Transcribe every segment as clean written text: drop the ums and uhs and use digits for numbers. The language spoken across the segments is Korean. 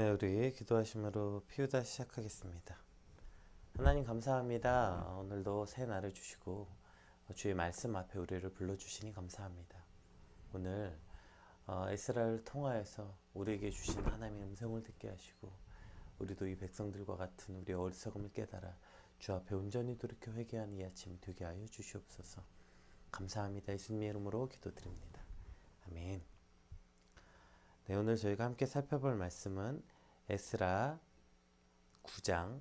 네, 우리 기도하심으로 피우다 시작하겠습니다. 하나님 감사합니다. 오늘도 새 날을 주시고 주의 말씀 앞에 우리를 불러주시니 감사합니다. 오늘 에스라를 통하여서 우리에게 주신 하나님의 음성을 듣게 하시고 우리도 이 백성들과 같은 우리의 어리석음을 깨달아 주 앞에 온전히 돌이켜 회개하는 이 아침 되게 하여 주시옵소서. 감사합니다. 예수님의 이름으로 기도드립니다. 아멘. 네, 오늘 저희가 함께 살펴볼 말씀은 에스라 9장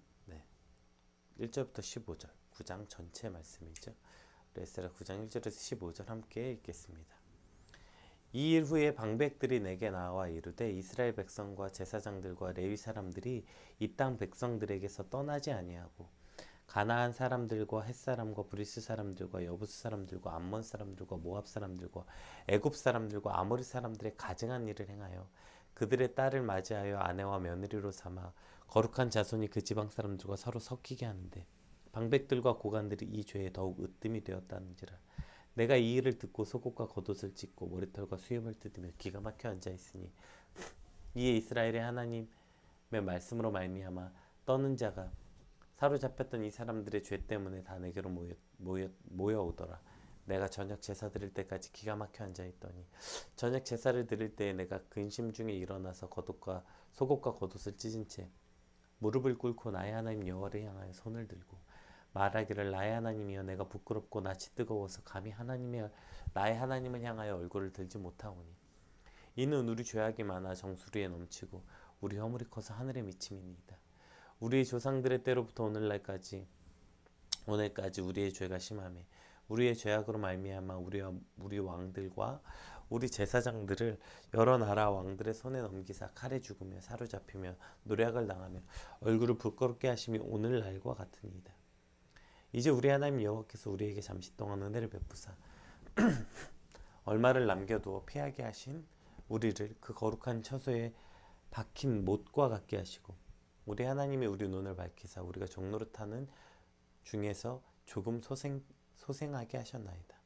1절부터 15절 9장 전체 말씀이죠. 에스라 9장 1절에서 15절 함께 읽겠습니다. 이 일 후에 방백들이 내게 나와 이르되 이스라엘 백성과 제사장들과 레위 사람들이 이 땅 백성들에게서 떠나지 아니하고 가나안 사람들과 헷 사람과 브리스 사람들과 여부스 사람들과 암몬 사람들과 모압 사람들과 애굽 사람들과 아모리 사람들의 가증한 일을 행하여 그들의 딸을 맞이하여 아내와 며느리로 삼아 거룩한 자손이 그 지방 사람들과 서로 섞이게 하는데 방백들과 고관들이 이 죄에 더욱 으뜸이 되었다는지라. 내가 이 일을 듣고 속옷과 겉옷을 찢고 머리털과 수염을 뜯으며 기가 막혀 앉아있으니 이에 이스라엘의 하나님의 말씀으로 말미암아 떠는 자가 사로잡혔던 이 사람들의 죄 때문에 다 내게로 모여오더라. 내가 저녁 제사 드릴 때까지 기가 막혀 앉아있더니 저녁 제사를 드릴 때에 내가 근심 중에 일어나서 속옷과 겉옷을 찢은 채 무릎을 꿇고 나의 하나님 여호와를 향하여 손을 들고 말하기를 나의 하나님이여 내가 부끄럽고 낯이 뜨거워서 감히 나의 하나님을 향하여 얼굴을 들지 못하오니 이는 우리 죄악이 많아 정수리에 넘치고 우리 허물이 커서 하늘에 미침이니이다. 우리 조상들의 때로부터 오늘까지 우리의 죄가 심하며 우리의 죄악으로 말미암아 우리 왕들과 우리 제사장들을 여러 나라 왕들의 손에 넘기사 칼에 죽으며 사로잡히며 노략을 당하며 얼굴을 부끄럽게 하심이 오늘날과 같으니이다. 이제 우리 하나님 여호와께서 우리에게 잠시 동안 은혜를 베푸사 얼마를 남겨두어 피하게 하신 우리를 그 거룩한 처소에 박힌 못과 같게 하시고 우리 하나님이 우리 눈을 밝히사 우리가 종노릇하는 중에서 조금 소생하게 하셨나이다.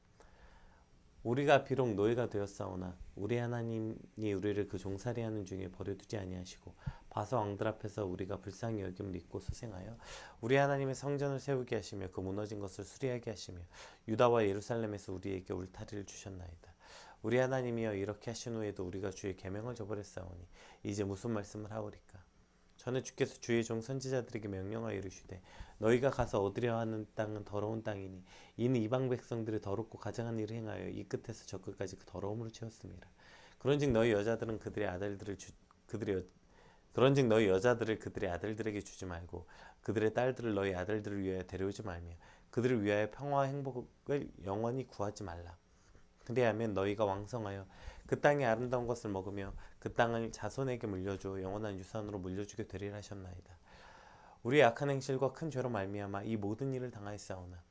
우리가 비록 노예가 되었사오나 우리 하나님이 우리를 그 종살이하는 중에 버려두지 아니하시고 바서 왕들 앞에서 우리가 불쌍히 여김을 입고 소생하여 우리 하나님의 성전을 세우게 하시며 그 무너진 것을 수리하게 하시며 유다와 예루살렘에서 우리에게 울타리를 주셨나이다. 우리 하나님이여 이렇게 하신 후에도 우리가 주의 계명을 저버렸사오니 이제 무슨 말씀을 하오리까? 전에 주께서 주의 종 선지자들에게 명령하여 이르시되 너희가 가서 얻으려 하는 땅은 더러운 땅이니 이는 이방 백성들의 더럽고 가증한 일을 행하여 이 끝에서 저 끝까지 그 더러움으로 채웠습니다. 그런즉 너희 여자들을 그들의 아들들에게 주지 말고 그들의 딸들을 너희 아들들을 위하여 데려오지 말며 그들을 위하여 평화와 행복을 영원히 구하지 말라. 그리하면 너희가 왕성하여 그 땅의 아름다운 것을 먹으며 그 땅을 자손에게 물려줘 영원한 유산으로 물려주게 되리라 하셨나이다. 우리의 악한 행실과 큰 죄로 말미암아 이 모든 일을 당하였사오나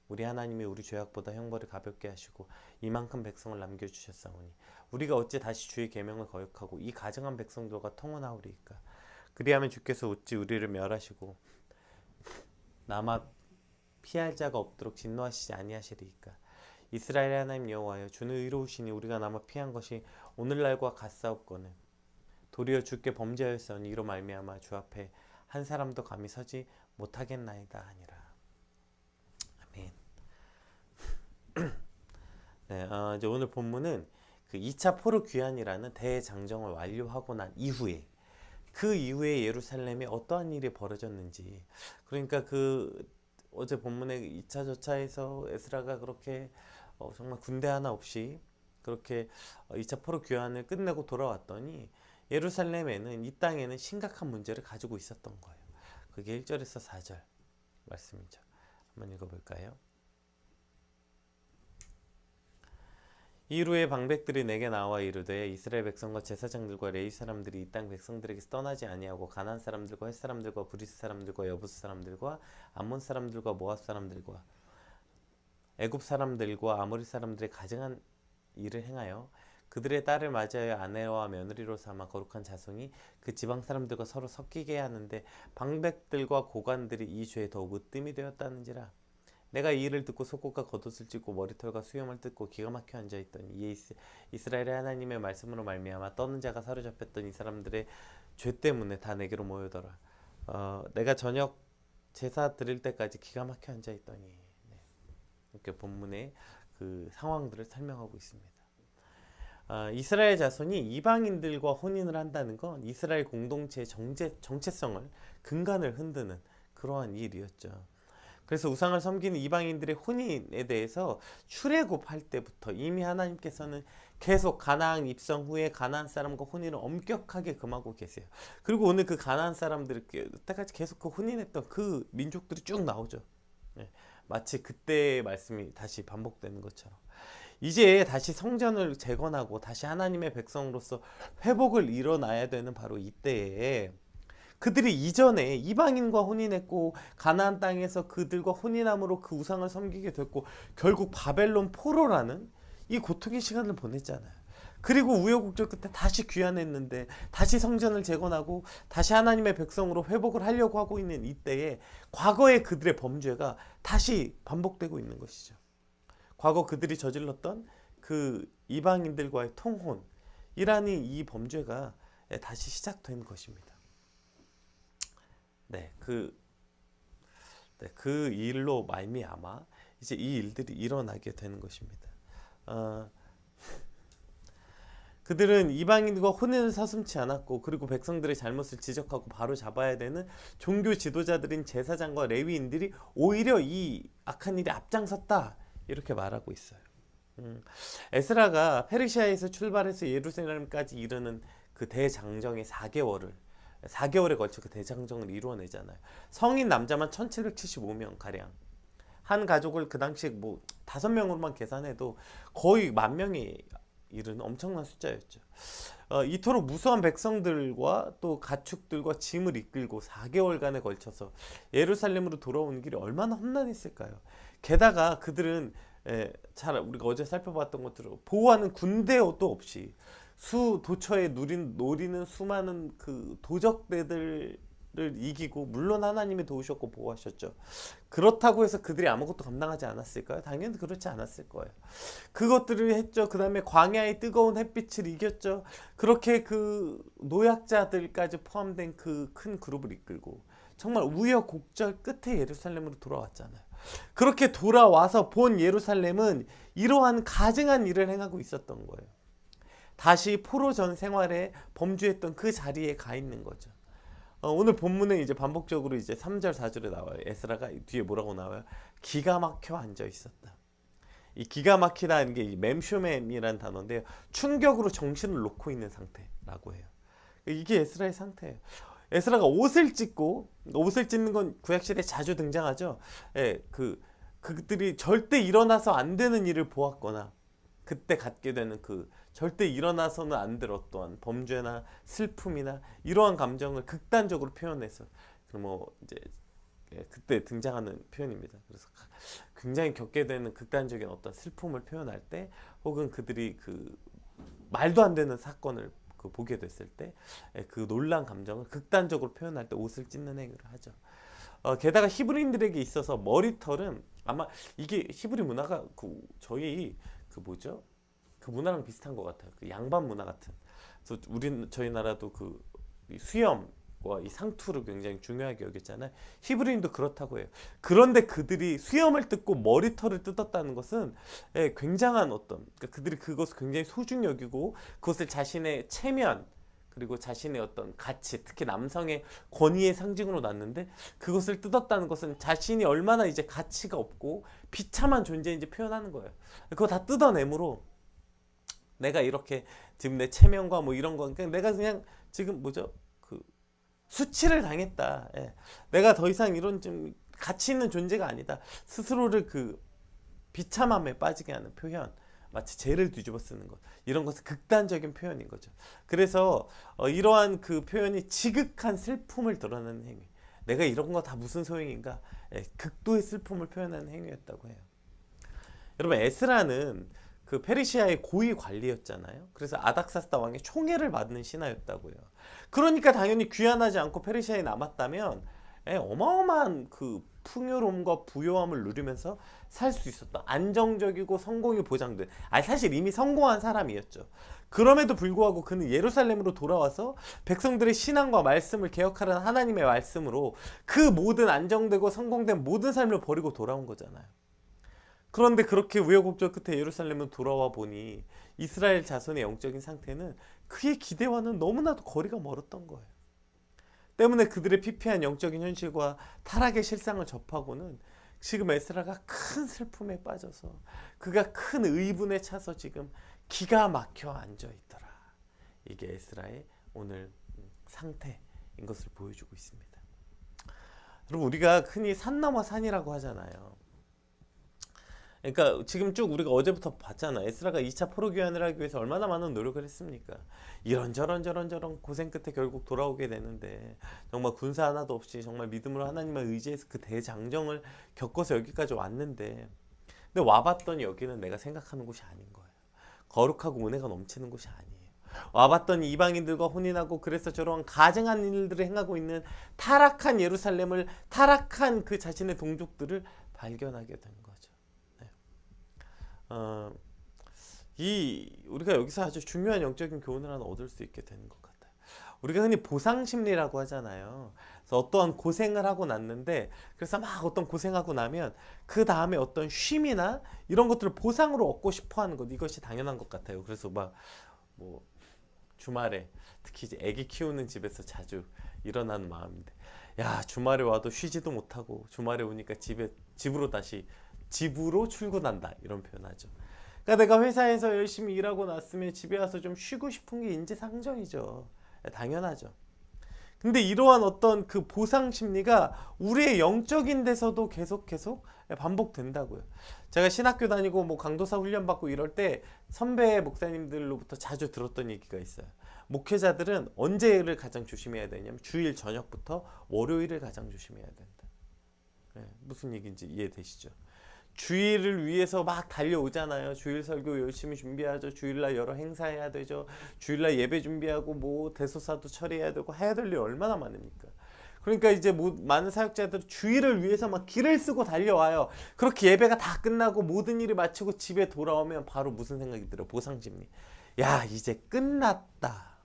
우리 하나님이 우리 죄악보다 형벌을 가볍게 하시고 이만큼 백성을 남겨주셨사오니 우리가 어찌 다시 주의 계명을 거역하고 이 가증한 백성들과 통혼하오리이까? 그리하면 주께서 어찌 우리를 멸하시고 남아 피할 자가 없도록 진노하시지 아니하시리이까? 이스라엘의 하나님 여호와여 주는 의로우시니 우리가 남아 피한 것이 오늘날과 같사옵거늘 도리어 주께 범죄하였사오니 이로 말미암아 주 앞에 한 사람도 감히 서지 못하겠나이다 하니라. 아멘. 네, 이제 오늘 본문은 그 2차 포로 귀환이라는 대장정을 완료하고 난 이후에 그 이후에 예루살렘에 어떠한 일이 벌어졌는지, 그러니까 그 어제 본문의 2차 저차에서 에스라가 그렇게 정말 군대 하나 없이 그렇게 2차 포로 귀환을 끝내고 돌아왔더니 예루살렘에는, 이 땅에는 심각한 문제를 가지고 있었던 거예요. 그게 1절에서 4절 말씀이죠. 한번 읽어볼까요? 이후에 방백들이 내게 나와 이르되 이스라엘 백성과 제사장들과 레위 사람들이 이 땅 백성들에게서 떠나지 아니하고 가나안 사람들과 헷 사람들과 브리스 사람들과 여부스 사람들과 암몬 사람들과 모압 사람들과 애굽 사람들과 아모리 사람들의 가증한 일을 행하여 그들의 딸을 맞이하여 아내와 며느리로 삼아 거룩한 자손이 그 지방 사람들과 서로 섞이게 하는데 방백들과 고관들이 이 죄에 더욱 으뜸이 되었다는지라. 내가 이 일을 듣고 속옷과 겉옷을 찢고 머리털과 수염을 뜯고 기가 막혀 앉아있더니 이에 이스라엘의 하나님의 말씀으로 말미암아 떠는 자가 사로잡혔던 이 사람들의 죄 때문에 다 내게로 모여더라. 내가 저녁 제사 드릴 때까지 기가 막혀 앉아 있더니. 네. 이렇게 본문의 그 상황들을 설명하고 있습니다. 이스라엘 자손이 이방인들과 혼인을 한다는 건 이스라엘 공동체의 정체성을 근간을 흔드는 그러한 일이었죠. 그래서 우상을 섬기는 이방인들의 혼인에 대해서 출애굽할 때부터 이미 하나님께서는 계속 가나안 입성 후에 가나안 사람과 혼인을 엄격하게 금하고 계세요. 그리고 오늘 그 가나안 사람들 때까지 계속 그 혼인했던 그 민족들이 쭉 나오죠. 네. 마치 그때의 말씀이 다시 반복되는 것처럼 이제 다시 성전을 재건하고 다시 하나님의 백성으로서 회복을 일어나야 되는 바로 이때에 그들이 이전에 이방인과 혼인했고 가나안 땅에서 그들과 혼인함으로 그 우상을 섬기게 됐고 결국 바벨론 포로라는 이 고통의 시간을 보냈잖아요. 그리고 우여곡절 끝에 다시 귀환했는데 다시 성전을 재건하고 다시 하나님의 백성으로 회복을 하려고 하고 있는 이때에 과거의 그들의 범죄가 다시 반복되고 있는 것이죠. 과거 그들이 저질렀던 그 이방인들과의 통혼이라는 이 범죄가 다시 시작된 것입니다. 그 일로 말미암아 이제 이 일들이 일어나게 되는 것입니다. 그들은 이방인과 혼인을 서슴지 않았고 그리고 백성들의 잘못을 지적하고 바로 잡아야 되는 종교 지도자들인 제사장과 레위인들이 오히려 이 악한 일에 앞장섰다 이렇게 말하고 있어요. 에스라가 페르시아에서 출발해서 예루살렘까지 이르는 그 대장정의 4개월에 걸쳐 그 대장정을 이루어내잖아요. 성인 남자만 1775명 가량. 한 가족을 그 당시에 뭐 5명으로만 계산해도 거의 10,000명이 이르는 엄청난 숫자였죠. 이토록 무수한 백성들과 또 가축들과 짐을 이끌고 4개월간에 걸쳐서 예루살렘으로 돌아오는 길이 얼마나 험난했을까요? 게다가 그들은 잘 우리가 어제 살펴봤던 것처럼 보호하는 군대도 없이 도처에 노리는 수많은 그 도적대들을 이기고 물론 하나님이 도우셨고 보호하셨죠. 그렇다고 해서 그들이 아무것도 감당하지 않았을까요? 당연히 그렇지 않았을 거예요. 그것들을 했죠. 그 다음에 광야의 뜨거운 햇빛을 이겼죠. 그렇게 그 노약자들까지 포함된 그 큰 그룹을 이끌고 정말 우여곡절 끝에 예루살렘으로 돌아왔잖아요. 그렇게 돌아와서 본 예루살렘은 이러한 가증한 일을 행하고 있었던 거예요. 다시 포로 전 생활에 범주했던 그 자리에 가 있는 거죠. 오늘 본문에 이제 반복적으로 이제 3절 4절에 나와요. 에스라가 뒤에 뭐라고 나와요? 기가 막혀 앉아 있었다. 이 기가 막히다는 게 맴쇼맨이라는 단어인데요. 충격으로 정신을 놓고 있는 상태라고 해요. 이게 에스라의 상태예요. 에스라가 옷을 찢는 건 구약시대에 자주 등장하죠. 그들이 절대 일어나서 안 되는 일을 보았거나 그때 갖게 되는 그 절대 일어나서는 안 될 어떠한 범죄나 슬픔이나 이러한 감정을 극단적으로 표현해서 뭐 이제 그때 등장하는 표현입니다. 그래서 굉장히 겪게 되는 극단적인 어떤 슬픔을 표현할 때 혹은 그들이 그 말도 안 되는 사건을 보게 됐을 때 그 놀란 감정을 극단적으로 표현할 때 옷을 찢는 행위를 하죠. 게다가 히브리인들에게 있어서 머리털은 아마 이게 히브리 문화가 저희 그 문화랑 비슷한 것 같아요. 그 양반 문화 같은. 그래서 저희 나라도 그 수염과 이 상투를 굉장히 중요하게 여겼잖아요. 히브리인도 그렇다고 해요. 그런데 그들이 수염을 뜯고 머리털을 뜯었다는 것은 굉장한 그러니까 그들이 그것을 굉장히 소중히 여기고 그것을 자신의 체면 그리고 자신의 어떤 가치, 특히 남성의 권위의 상징으로 놨는데 그것을 뜯었다는 것은 자신이 얼마나 이제 가치가 없고 비참한 존재인지 표현하는 거예요. 그거 다 뜯어내므로 내가 이렇게 지금 내 체면과 뭐 이런 거 내가 그냥 지금 그 수치를 당했다. 내가 더 이상 이런 좀 가치 있는 존재가 아니다. 스스로를 그 비참함에 빠지게 하는 표현, 마치 죄를 뒤집어 쓰는 것, 이런 것은 극단적인 표현인 거죠. 그래서 이러한 그 표현이 지극한 슬픔을 드러내는 행위, 내가 이런 거 다 무슨 소용인가, 극도의 슬픔을 표현하는 행위였다고 해요. 여러분, 에스라는 그 페르시아의 고위 관리였잖아요. 그래서 아닥사스다 왕의 총애를 받는 신하였다고요. 그러니까 당연히 귀환하지 않고 페르시아에 남았다면 어마어마한 그 풍요로움과 부요함을 누리면서 살 수 있었던, 안정적이고 성공이 보장된, 사실 이미 성공한 사람이었죠. 그럼에도 불구하고 그는 예루살렘으로 돌아와서 백성들의 신앙과 말씀을 개혁하라는 하나님의 말씀으로 그 모든 안정되고 성공된 모든 삶을 버리고 돌아온 거잖아요. 그런데 그렇게 우여곡절 끝에 예루살렘으로 돌아와 보니 이스라엘 자손의 영적인 상태는 그의 기대와는 너무나도 거리가 멀었던 거예요. 때문에 그들의 피폐한 영적인 현실과 타락의 실상을 접하고는 지금 에스라가 큰 슬픔에 빠져서 그가 큰 의분에 차서 지금 기가 막혀 앉아있더라. 이게 에스라의 오늘 상태인 것을 보여주고 있습니다. 여러분, 우리가 흔히 산 넘어 산이라고 하잖아요. 그러니까 지금 쭉 우리가 어제부터 봤잖아. 에스라가 2차 포로 귀환을 하기 위해서 얼마나 많은 노력을 했습니까? 이런저런 고생 끝에 결국 돌아오게 되는데, 정말 군사 하나도 없이 정말 믿음으로 하나님을 의지해서 그 대장정을 겪어서 여기까지 왔는데, 근데 와봤더니 여기는 내가 생각하는 곳이 아닌 거예요. 거룩하고 은혜가 넘치는 곳이 아니에요. 와봤더니 이방인들과 혼인하고 그래서 저러한 가증한 일들을 행하고 있는 타락한 예루살렘을, 타락한 그 자신의 동족들을 발견하게 된 거죠. 우리가 여기서 아주 중요한 영적인 교훈을 하나 얻을 수 있게 되는 것 같아요. 우리가 흔히 보상심리라고 하잖아요. 그래서 어떠한 고생을 하고 났는데, 그래서 막 어떤 고생하고 나면 그 다음에 어떤 쉼이나 이런 것들을 보상으로 얻고 싶어 하는 것, 이것이 당연한 것 같아요. 그래서 뭐 주말에 특히 이제 애기 키우는 집에서 자주 일어나는 마음인데, 야, 주말에 와도 쉬지도 못하고 주말에 오니까 집으로 출근한다, 이런 표현하죠. 그러니까 내가 회사에서 열심히 일하고 났으면 집에 와서 좀 쉬고 싶은 게 인지상정이죠. 당연하죠. 근데 이러한 어떤 그 보상 심리가 우리의 영적인 데서도 계속 반복된다고요. 제가 신학교 다니고 뭐 강도사 훈련 받고 이럴 때 선배 목사님들로부터 자주 들었던 얘기가 있어요. 목회자들은 언제를 가장 조심해야 되냐면 주일 저녁부터 월요일을 가장 조심해야 된다. 네, 무슨 얘기인지 이해되시죠? 주일을 위해서 막 달려오잖아요. 주일 설교 열심히 준비하죠. 주일날 여러 행사해야 되죠. 주일날 예배 준비하고 뭐 대소사도 처리해야 되고 해야 될 일이 얼마나 많습니까? 그러니까 이제 많은 사역자들은 주일을 위해서 막 길을 쓰고 달려와요. 그렇게 예배가 다 끝나고 모든 일을 마치고 집에 돌아오면 바로 무슨 생각이 들어요? 보상심리. 야, 이제 끝났다.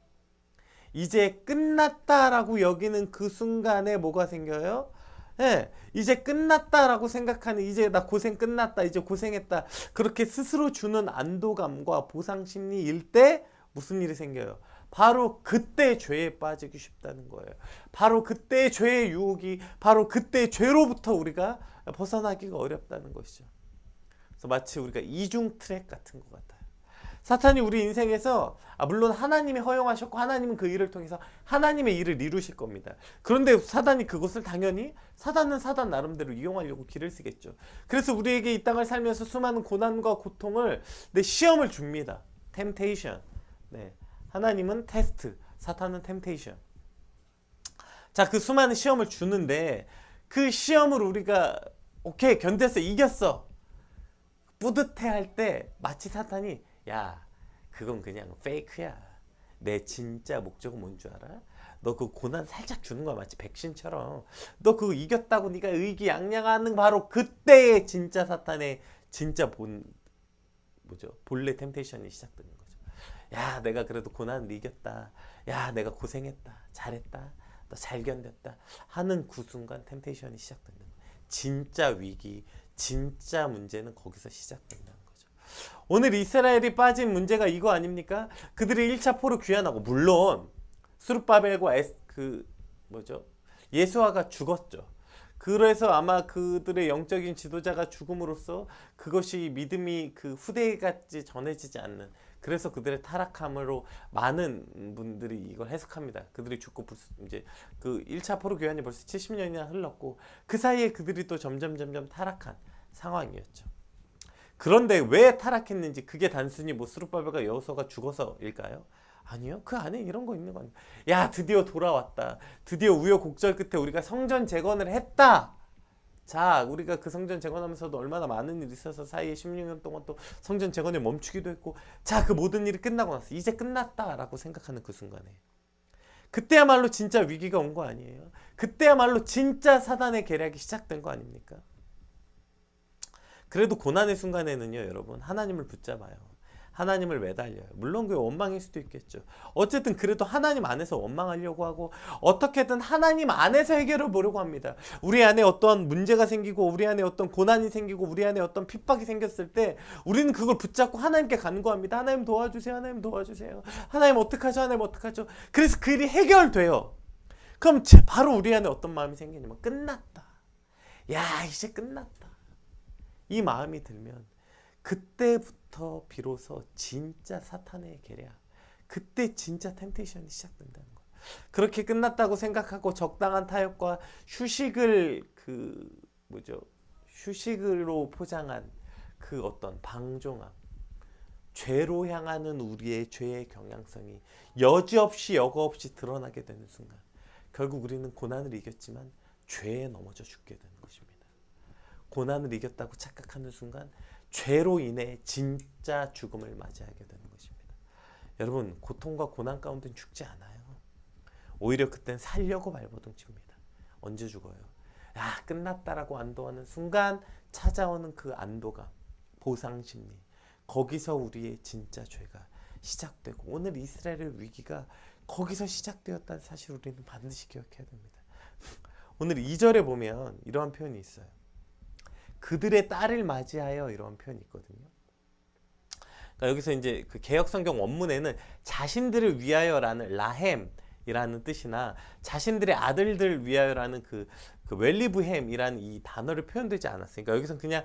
이제 끝났다라고 여기는 그 순간에 뭐가 생겨요? 네, 이제 끝났다라고 생각하는, 이제 나 고생 끝났다, 이제 고생했다, 그렇게 스스로 주는 안도감과 보상심리일 때 무슨 일이 생겨요? 바로 그때 죄에 빠지기 쉽다는 거예요. 바로 그때 죄의 유혹이, 바로 그때 죄로부터 우리가 벗어나기가 어렵다는 것이죠. 그래서 마치 우리가 이중 트랙 같은 것 같아요. 사탄이 우리 인생에서, 물론 하나님이 허용하셨고 하나님은 그 일을 통해서 하나님의 일을 이루실 겁니다. 그런데 사단이 그것을 당연히, 사단은 사단 나름대로 이용하려고 길을 쓰겠죠. 그래서 우리에게 이 땅을 살면서 수많은 고난과 고통을, 시험을 줍니다. 템테이션. 네. 하나님은 테스트, 사탄은 템테이션. 자, 그 수많은 시험을 주는데 그 시험을 우리가 오케이 견뎠어, 이겼어, 뿌듯해할 때 마치 사탄이, 야, 그건 그냥 페이크야. 내 진짜 목적은 뭔 줄 알아? 너 그 고난 살짝 주는 거야. 마치 백신처럼. 너 그거 이겼다고 네가 의기양양하는 바로 그때의 진짜 사탄의 진짜 본래 템테이션이 시작되는 거죠. 야, 내가 그래도 고난을 이겼다. 야, 내가 고생했다. 잘했다. 너 잘 견뎠다. 하는 그 순간 템테이션이 시작된다. 진짜 위기, 진짜 문제는 거기서 시작된다. 오늘 이스라엘이 빠진 문제가 이거 아닙니까? 그들이 1차 포로 귀환하고, 물론 스룹바벨과 예수아가 죽었죠. 그래서 아마 그들의 영적인 지도자가 죽음으로써 그것이 믿음이 그 후대까지 전해지지 않는, 그래서 그들의 타락함으로 많은 분들이 이걸 해석합니다. 그들이 죽고 이제 그 1차 포로 귀환이 벌써 70년이나 흘렀고 그 사이에 그들이 또 점점 타락한 상황이었죠. 그런데 왜 타락했는지, 그게 단순히 스룹바벨과 여호수아가 죽어서일까요? 아니요. 그 안에 이런 거 있는 거 아니에요. 야, 드디어 돌아왔다. 드디어 우여곡절 끝에 우리가 성전 재건을 했다. 자, 우리가 그 성전 재건하면서도 얼마나 많은 일이 있어서 사이에 16년 동안 또 성전 재건이 멈추기도 했고, 자, 그 모든 일이 끝나고 나서 이제 끝났다라고 생각하는 그 순간에, 그때야말로 진짜 위기가 온 거 아니에요? 그때야말로 진짜 사단의 계략이 시작된 거 아닙니까? 그래도 고난의 순간에는요, 여러분, 하나님을 붙잡아요. 하나님을 매달려요. 물론 그게 원망일 수도 있겠죠. 어쨌든 그래도 하나님 안에서 원망하려고 하고 어떻게든 하나님 안에서 해결을 보려고 합니다. 우리 안에 어떤 문제가 생기고 우리 안에 어떤 고난이 생기고 우리 안에 어떤 핍박이 생겼을 때 우리는 그걸 붙잡고 하나님께 간구합니다. 하나님 도와주세요. 하나님 도와주세요. 하나님 어떡하죠? 하나님 어떡하죠? 그래서 그 일이 해결돼요. 그럼 바로 우리 안에 어떤 마음이 생기냐면 끝났다. 야, 이제 끝났다. 이 마음이 들면 그때부터 비로소 진짜 사탄의 계략, 그때 진짜 템테이션이 시작된다는 거예요. 그렇게 끝났다고 생각하고 적당한 타협과 휴식을 휴식으로 포장한 그 어떤 방종함, 죄로 향하는 우리의 죄의 경향성이 여지없이 여과 없이 드러나게 되는 순간 결국 우리는 고난을 이겼지만 죄에 넘어져 죽게 되는 것입니다. 고난을 이겼다고 착각하는 순간 죄로 인해 진짜 죽음을 맞이하게 되는 것입니다. 여러분, 고통과 고난 가운데는 죽지 않아요. 오히려 그땐 살려고 발버둥칩니다. 언제 죽어요? 야, 끝났다라고 안도하는 순간 찾아오는 그 안도감, 보상심리, 거기서 우리의 진짜 죄가 시작되고 오늘 이스라엘의 위기가 거기서 시작되었다는 사실 우리는 반드시 기억해야 됩니다. 오늘 2절에 보면 이러한 표현이 있어요. 그들의 딸을 맞이하여, 이런 표현이 있거든요. 그러니까 여기서 이제 그 개역성경 원문에는 자신들을 위하여라는 라햄이라는 뜻이나 자신들의 아들들 위하여라는 그 웰리브햄이라는 이 단어를 표현되지 않았어요. 그러니까 여기서 그냥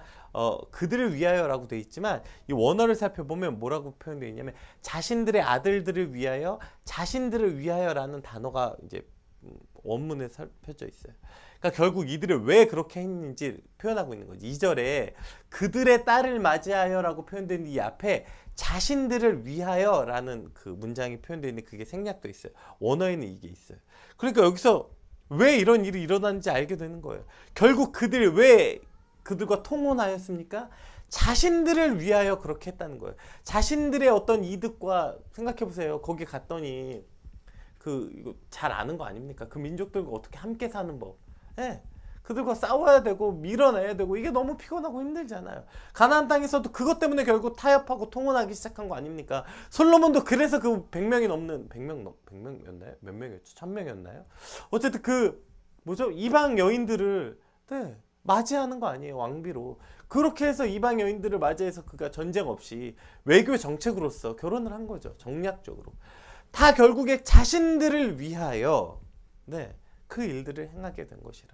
그들을 위하여라고 되어 있지만 이 원어를 살펴보면 뭐라고 표현되어 있냐면 자신들의 아들들을 위하여, 자신들을 위하여라는 단어가 이제 원문에 살펴져 있어요. 그러니까 결국 이들을 왜 그렇게 했는지 표현하고 있는 거지. 2절에 그들의 딸을 맞이하여라고 표현된 이 앞에 자신들을 위하여라는 그 문장이 표현되어 있는 그게 생략되어 있어요. 원어에는 이게 있어요. 그러니까 여기서 왜 이런 일이 일어났는지 알게 되는 거예요. 결국 그들이 왜 그들과 통혼하였습니까? 자신들을 위하여 그렇게 했다는 거예요. 자신들의 어떤 이득과, 생각해보세요. 거기 갔더니 이거 잘 아는 거 아닙니까? 그 민족들과 어떻게 함께 사는 법. 예. 그들과 싸워야 되고 밀어내야 되고 이게 너무 피곤하고 힘들잖아요. 가나안 땅에서도 그것 때문에 결국 타협하고 통혼하기 시작한 거 아닙니까? 솔로몬도 그래서 그 100명이 넘는 100명이었나요? 몇 명이었죠? 1000명이었나요? 어쨌든 이방 여인들을 맞이하는 거 아니에요. 왕비로. 그렇게 해서 이방 여인들을 맞이해서 그가 전쟁 없이 외교 정책으로서 결혼을 한 거죠. 정략적으로. 다 결국에 자신들을 위하여 그 일들을 행하게 된 것이라.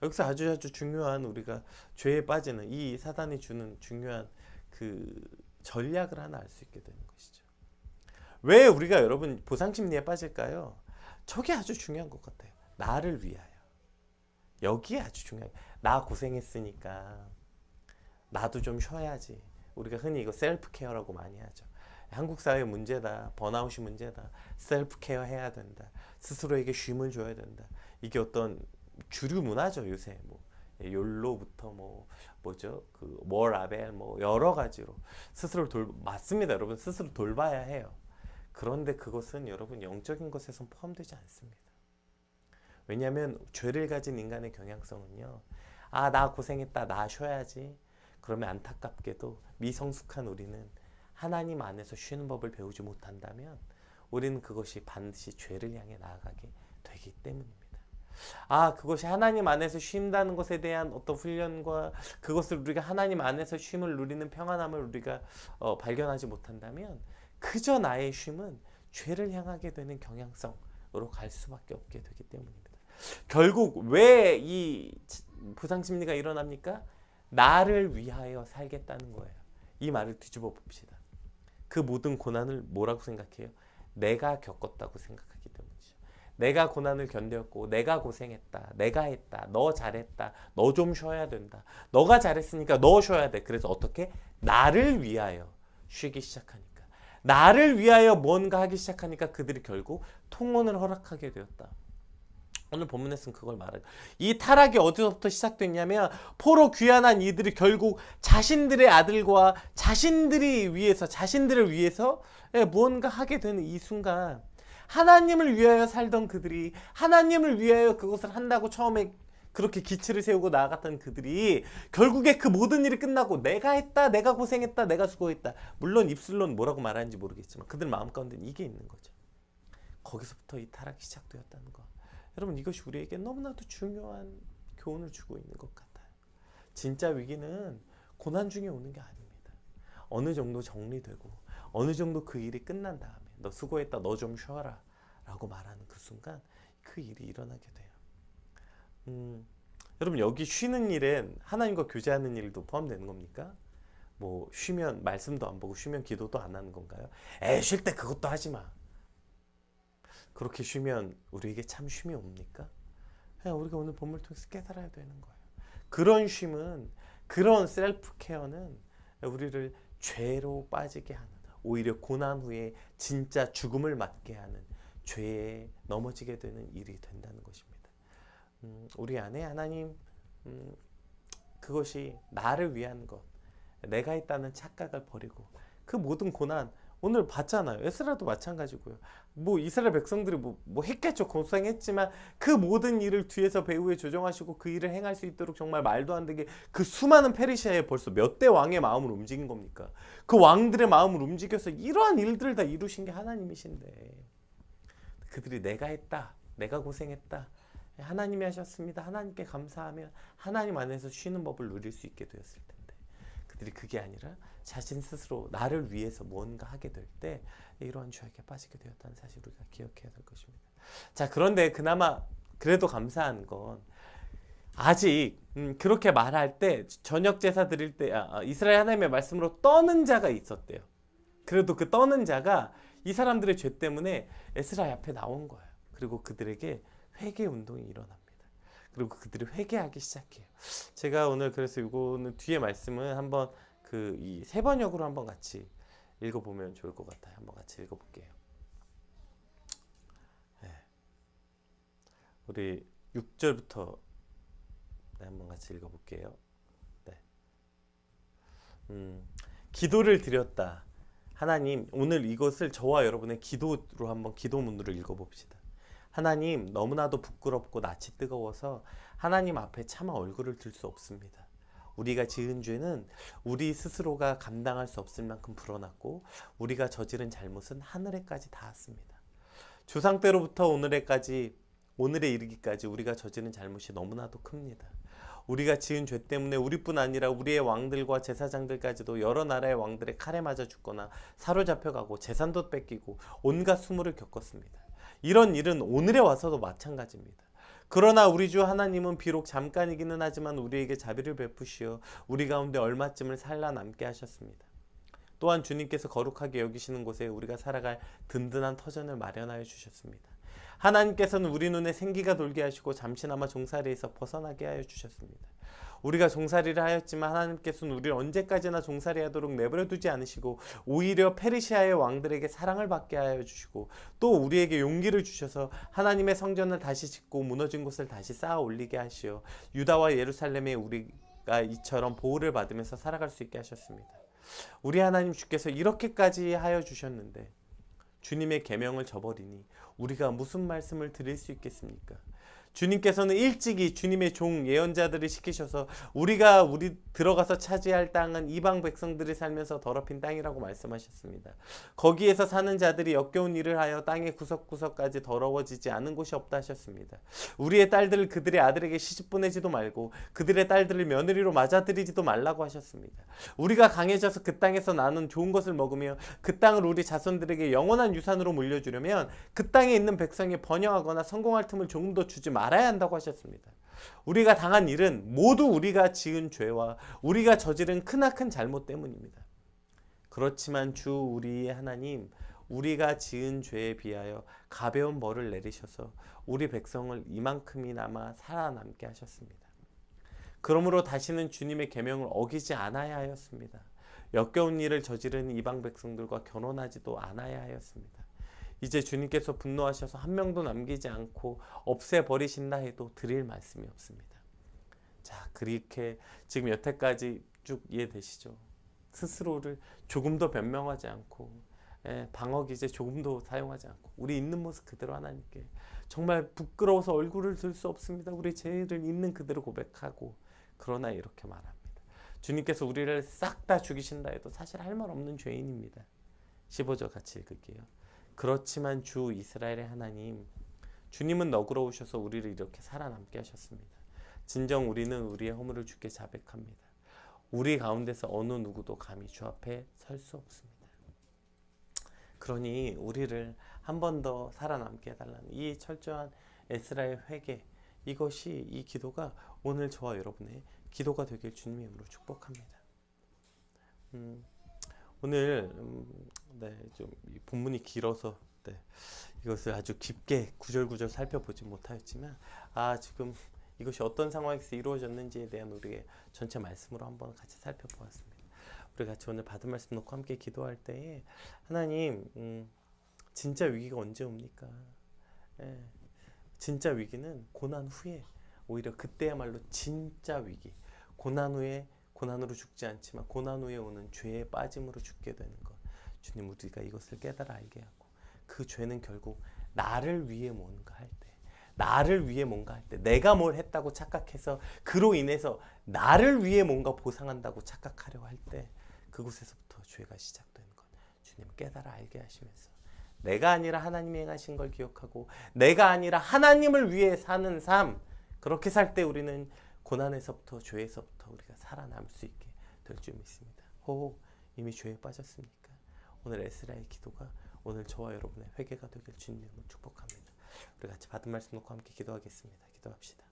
여기서 아주 중요한, 우리가 죄에 빠지는 이 사단이 주는 중요한 그 전략을 하나 알 수 있게 되는 것이죠. 왜 우리가, 여러분, 보상심리에 빠질까요? 저게 아주 중요한 것 같아요. 나를 위하여. 여기에 아주 중요해요. 나 고생했으니까 나도 좀 쉬어야지. 우리가 흔히 이거 셀프 케어라고 많이 하죠. 한국 사회의 문제다. 번아웃이 문제다. 셀프 케어 해야 된다. 스스로에게 쉼을 줘야 된다. 이게 어떤 주류 문화죠, 요새. 욜로부터 워라벨 여러 가지로 스스로를 맞습니다, 여러분. 스스로 돌봐야 해요. 그런데 그것은 여러분 영적인 것에선 포함되지 않습니다. 왜냐하면 죄를 가진 인간의 경향성은요, 나 고생했다, 나 쉬어야지. 그러면 안타깝게도 미성숙한 우리는 하나님 안에서 쉬는 법을 배우지 못한다면 우리는 그것이 반드시 죄를 향해 나아가게 되기 때문입니다. 그것이 하나님 안에서 쉰다는 것에 대한 어떤 훈련과 그것을 우리가 하나님 안에서 쉼을 누리는 평안함을 우리가 발견하지 못한다면 그저 나의 쉼은 죄를 향하게 되는 경향성으로 갈 수밖에 없게 되기 때문입니다. 결국 왜 이 보상심리가 일어납니까? 나를 위하여 살겠다는 거예요. 이 말을 뒤집어 봅시다. 그 모든 고난을 뭐라고 생각해요? 내가 겪었다고 생각하기 때문이죠. 내가 고난을 견뎠고 내가 고생했다. 내가 했다. 너 잘했다. 너 좀 쉬어야 된다. 너가 잘했으니까 너 쉬어야 돼. 그래서 어떻게? 나를 위하여 쉬기 시작하니까. 나를 위하여 뭔가 하기 시작하니까 그들이 결국 통혼을 허락하게 되었다. 오늘 본문에서는 그걸 말해요. 이 타락이 어디서부터 시작됐냐면 포로 귀환한 이들이 결국 자신들의 아들과 자신들을 위해서 무언가 하게 되는 이 순간 하나님을 위하여 살던 그들이, 하나님을 위하여 그것을 한다고 처음에 그렇게 기치를 세우고 나아갔던 그들이 결국에 그 모든 일이 끝나고 내가 했다, 내가 고생했다, 내가 수고했다. 물론 입술로는 뭐라고 말하는지 모르겠지만 그들 마음 가운데는 이게 있는 거죠. 거기서부터 이 타락이 시작되었다는 거. 여러분, 이것이 우리에게 너무나도 중요한 교훈을 주고 있는 것 같아요. 진짜 위기는 고난 중에 오는 게 아닙니다. 어느 정도 정리되고 어느 정도 그 일이 끝난 다음에 너 수고했다, 너 좀 쉬어라 라고 말하는 그 순간 그 일이 일어나게 돼요. 여러분, 여기 쉬는 일엔 하나님과 교제하는 일도 포함되는 겁니까? 뭐 쉬면 말씀도 안 보고 쉬면 기도도 안 하는 건가요? 쉴 때 그것도 하지 마. 그렇게 쉬면 우리에게 참 쉼이 옵니까? 그냥 우리가 오늘 본문을 통해서 깨달아야 되는 거예요. 그런 쉼은, 그런 셀프 케어는 우리를 죄로 빠지게 하는, 오히려 고난 후에 진짜 죽음을 맞게 하는 죄에 넘어지게 되는 일이 된다는 것입니다. 우리 안에 하나님, 그것이 나를 위한 것, 내가 있다는 착각을 버리고 그 모든 고난, 오늘 봤잖아요. 에스라도 마찬가지고요. 뭐 이스라엘 백성들이 뭐 했겠죠. 고생했지만 그 모든 일을 뒤에서 배후에 조정하시고 그 일을 행할 수 있도록 정말 말도 안 되게 그 수많은 페르시아에 벌써 몇 대 왕의 마음을 움직인 겁니까? 그 왕들의 마음을 움직여서 이러한 일들을 다 이루신 게 하나님이신데, 그들이 내가 했다, 내가 고생했다, 하나님이 하셨습니다, 하나님께 감사하면 하나님 안에서 쉬는 법을 누릴 수 있게 되었을 텐데, 그들이 그게 아니라 자신 스스로 나를 위해서 무언가 하게 될 때 이러한 죄악에 빠지게 되었다는 사실을 우리가 기억해야 될 것입니다. 자, 그런데 그나마 그래도 감사한 건 아직 그렇게 말할 때 저녁 제사 드릴 때 이스라엘 하나님의 말씀으로 떠는 자가 있었대요. 그래도 그 떠는 자가 이 사람들의 죄 때문에 에스라 앞에 나온 거예요. 그리고 그들에게 회개 운동이 일어납니다. 그리고 그들이 회개하기 시작해요. 제가 오늘 그래서 이거는 뒤에 말씀은 한번 이 세 번역으로 한번 같이 읽어보면 좋을 것 같아요. 한번 같이 읽어볼게요. 네. 우리 6절부터 한번 같이 읽어볼게요. 네. 기도를 드렸다. 하나님, 오늘 이것을 저와 여러분의 기도로 한번 기도문으로 읽어봅시다. 하나님, 너무나도 부끄럽고 낯이 뜨거워서 하나님 앞에 차마 얼굴을 들 수 없습니다. 우리가 지은 죄는 우리 스스로가 감당할 수 없을 만큼 불어났고 우리가 저지른 잘못은 하늘에까지 닿았습니다. 조상 때로부터 오늘에 이르기까지 우리가 저지른 잘못이 너무나도 큽니다. 우리가 지은 죄 때문에 우리뿐 아니라 우리의 왕들과 제사장들까지도 여러 나라의 왕들의 칼에 맞아 죽거나 사로잡혀가고 재산도 뺏기고 온갖 수모를 겪었습니다. 이런 일은 오늘에 와서도 마찬가지입니다. 그러나 우리 주 하나님은 비록 잠깐이기는 하지만 우리에게 자비를 베푸시어 우리 가운데 얼마쯤을 살아남게 하셨습니다. 또한 주님께서 거룩하게 여기시는 곳에 우리가 살아갈 든든한 터전을 마련하여 주셨습니다. 하나님께서는 우리 눈에 생기가 돌게 하시고 잠시나마 종살이에서 벗어나게 하여 주셨습니다. 우리가 종살이를 하였지만 하나님께서는 우리를 언제까지나 종살이하도록 내버려 두지 않으시고 오히려 페르시아의 왕들에게 사랑을 받게 하여 주시고 또 우리에게 용기를 주셔서 하나님의 성전을 다시 짓고 무너진 곳을 다시 쌓아 올리게 하시어 유다와 예루살렘에 우리가 이처럼 보호를 받으면서 살아갈 수 있게 하셨습니다. 우리 하나님 주께서 이렇게까지 하여 주셨는데 주님의 계명을 저버리니 우리가 무슨 말씀을 드릴 수 있겠습니까? 주님께서는 일찍이 주님의 종 예언자들을 시키셔서 우리가 들어가서 차지할 땅은 이방 백성들이 살면서 더럽힌 땅이라고 말씀하셨습니다. 거기에서 사는 자들이 역겨운 일을 하여 땅의 구석구석까지 더러워지지 않은 곳이 없다 하셨습니다. 우리의 딸들을 그들의 아들에게 시집 보내지도 말고 그들의 딸들을 며느리로 맞아들이지도 말라고 하셨습니다. 우리가 강해져서 그 땅에서 나는 좋은 것을 먹으며 그 땅을 우리 자손들에게 영원한 유산으로 물려주려면 그 땅에 있는 백성이 번영하거나 성공할 틈을 조금 더 주지 말아야 한다고 하셨습니다. 우리가 당한 일은 모두 우리가 지은 죄와 우리가 저지른 크나큰 잘못 때문입니다. 그렇지만 주 우리의 하나님, 우리가 지은 죄에 비하여 가벼운 벌을 내리셔서 우리 백성을 이만큼이나마 살아남게 하셨습니다. 그러므로 다시는 주님의 계명을 어기지 않아야 하였습니다. 역겨운 일을 저지른 이방 백성들과 결혼하지도 않아야 하였습니다. 이제 주님께서 분노하셔서 한 명도 남기지 않고 없애버리신다 해도 드릴 말씀이 없습니다. 자, 그렇게 지금 여태까지 쭉 이해되시죠? 스스로를 조금도 변명하지 않고 방어 기제 조금도 사용하지 않고 우리 있는 모습 그대로 하나님께 정말 부끄러워서 얼굴을 들 수 없습니다. 우리 죄를 있는 그대로 고백하고 그러나 이렇게 말합니다. 주님께서 우리를 싹 다 죽이신다 해도 사실 할 말 없는 죄인입니다. 15절 같이 읽을게요. 그렇지만 주 이스라엘의 하나님 주님은 너그러우셔서 우리를 이렇게 살아남게 하셨습니다. 진정 우리는 우리의 허물을 주께 자백합니다. 우리 가운데서 어느 누구도 감히 주 앞에 설 수 없습니다. 그러니 우리를 한 번 더 살아남게 해달라는 이 철저한 에스라의 회개, 이것이 이 기도가 오늘 저와 여러분의 기도가 되길 주님의 이름으로 축복합니다. 오늘 좀 본문이 길어서 이것을 아주 깊게 구절구절 살펴보지 못하였지만 지금 이것이 어떤 상황에서 이루어졌는지에 대한 우리의 전체 말씀으로 한번 같이 살펴보았습니다. 우리 같이 오늘 받은 말씀 놓고 함께 기도할 때에 하나님 진짜 위기가 언제 옵니까? 진짜 위기는 고난 후에 오히려 그때야말로 진짜 위기, 고난 후에 고난으로 죽지 않지만 고난 후에 오는 죄에 빠짐으로 죽게 되는 것. 주님 우리가 이것을 깨달아 알게 하고 그 죄는 결국 나를 위해 뭔가 할 때, 나를 위해 뭔가 할 때, 내가 뭘 했다고 착각해서 그로 인해서 나를 위해 뭔가 보상한다고 착각하려고 할 때 그곳에서부터 죄가 시작되는 것. 주님 깨달아 알게 하시면서 내가 아니라 하나님이 행하신 걸 기억하고 내가 아니라 하나님을 위해 사는 삶, 그렇게 살 때 우리는 고난에서부터 죄에서부터 우리가 살아남을 수 있게 될 줄 믿습니다. 이미 죄에 빠졌습니까? 오늘 에스라의 기도가 오늘 저와 여러분의 회개가 되길 주님으로 축복합니다. 우리 같이 받은 말씀 놓고 함께 기도하겠습니다. 기도합시다.